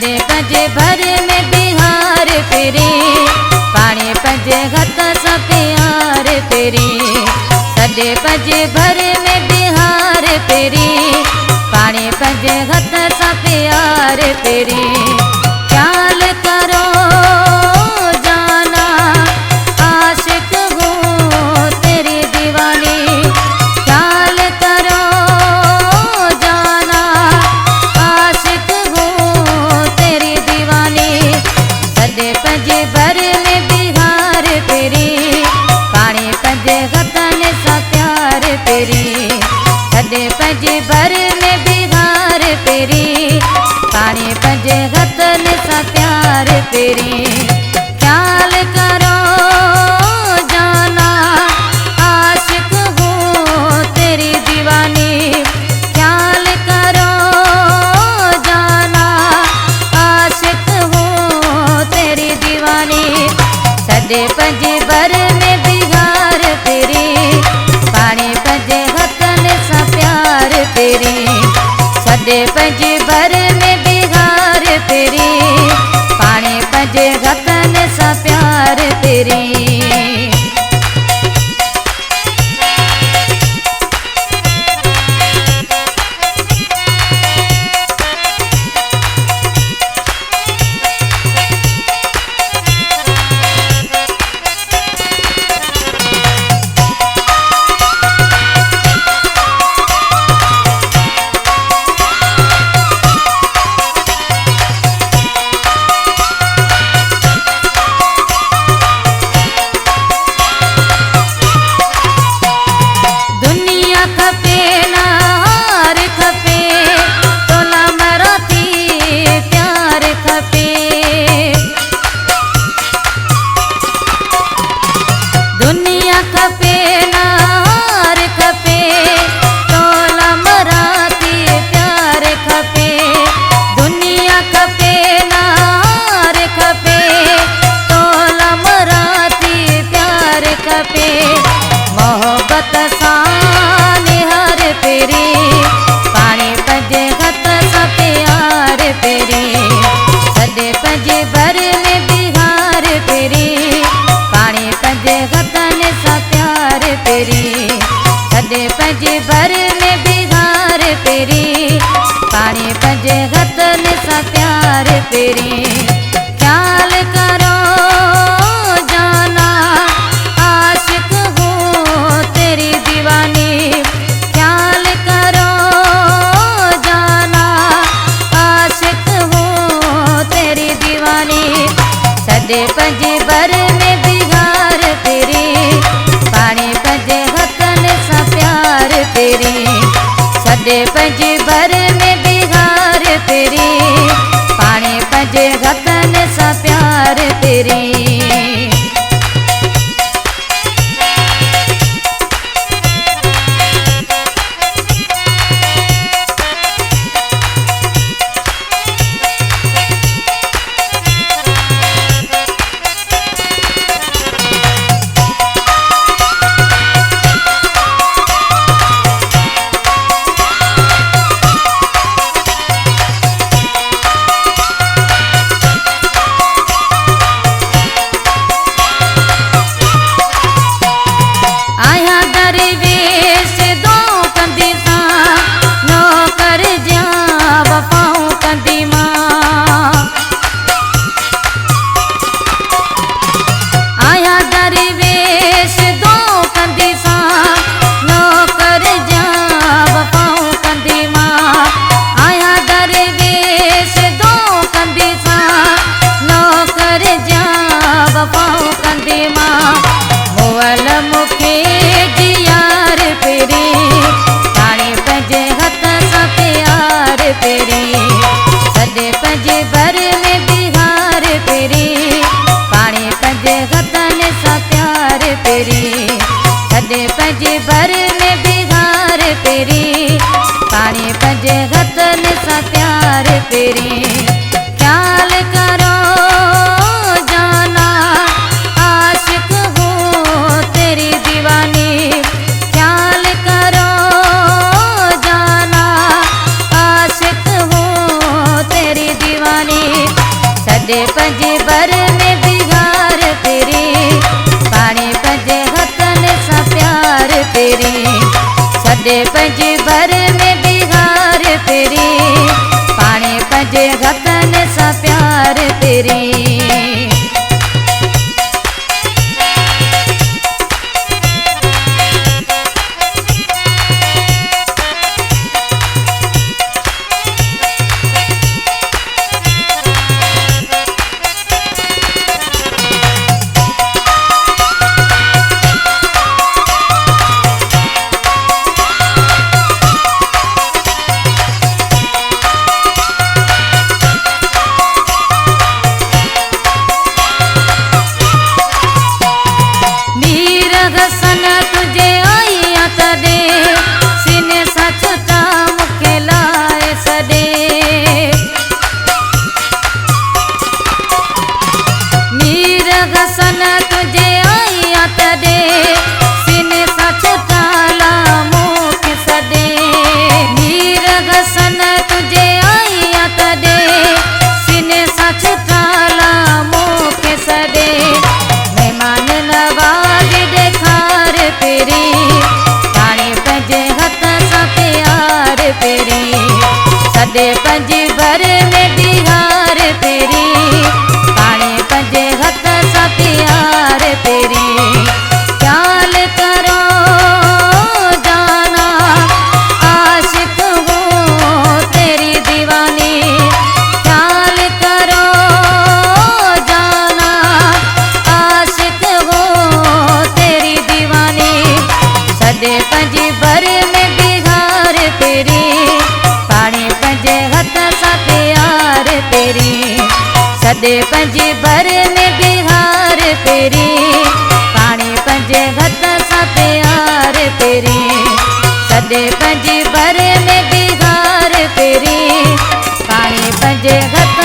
सदे पंज भर में बिहार फिरी, पानी पंज घत सा प्यार फिरी। सदे पंज भर में बिहार फिरी, पानी पंज घत सा प्यार फिरी। ख्याल करो जाना आशिक हूँ तेरी दीवानी, ख्याल करो जाना आशिक हूँ तेरी दीवानी। सदे पंज भर में बिहार फिरी, पानी पंज घतन सा प्यार फिरी। सदे पंज भर में बिहार फिरी, पानी पंज घतन सा प्यार फिरी। ख्याल करो जाना आशिक हूँ तेरी दीवानी, ख्याल करो जाना आशिक हूँ तेरी दीवानी। सदे पंज भर में बिहार फिरी, पानी पंज घतन सा प्यार फिरी। सदे पंज भर में बिहार फिरी, पानी पंज घतन सा प्यार फिरी। मोहब्बत सान हर फेरी, पानी पंज घत सा प्यार फेरी। सदे पंज भर में बिहार फेरी, पानी पंज घतन सा प्यार फेरी। सदे पंज भर में बिहार फेरी, पानी पंज घतन सा प्यार फेरी। ख्याल करो जाना आशिक हूँ तेरी दीवानी, ख्याल करो जाना आशिक हूँ तेरी दीवानी। सदे पंज भर में बिहार फिरी, पानी पंज घतन सा प्यार फिरी। सदे पंज भर में बिहार फिरी, पानी पंज घतन सा प्यार फिरी। सदे पंज भर में बिहार फेरी, पानी पंज घतन सा प्यार फेरी। ख्याल करो जाना आशिक हूँ तेरी दीवानी, ख्याल करो जाना आशिक हूँ तेरी दीवानी। सॾे पंजे बर में बिहार फेरी, पाणी पंजे हथनि सां प्यार फेरी। सॾे पंजे बर में बिहार फेरी, पाणी पंजे हथनि सां प्यार फेरी। घसन तुझे आईया तॾे, सीने सां छुटा मूंखे लाए सॾे। मीर घसन तुझे आईया तॾे, सीने सां छुटा ला मूंखे सॾे। मीर घसन तुझे आईया तॾे, सीने सां छुटा ला मूंखे सॾे। महिमान नवाज़ ॾेखार फेरी, पाणी पंजे हथ सां प्यार फेरी। सॾे पंजे बर में बिहार फेरी, पाणी पंजे हथ सां प्यार फेरी। ख्याल करो जाना आशिक हूँ तेरी दीवानी। ख्याल करो जाना आशिक हूँ तेरी दीवानी। सॾे पंजे बर में बिहार फेरी, पाणी पंजे हथ सां प्यार फेरी। सॾे पंजे बर में बिहार फेरी, पाणी पंजे हथ सां प्यार फेरी। सॾे पंजे बर में बिहार फेरी, पाणी पंजे हथ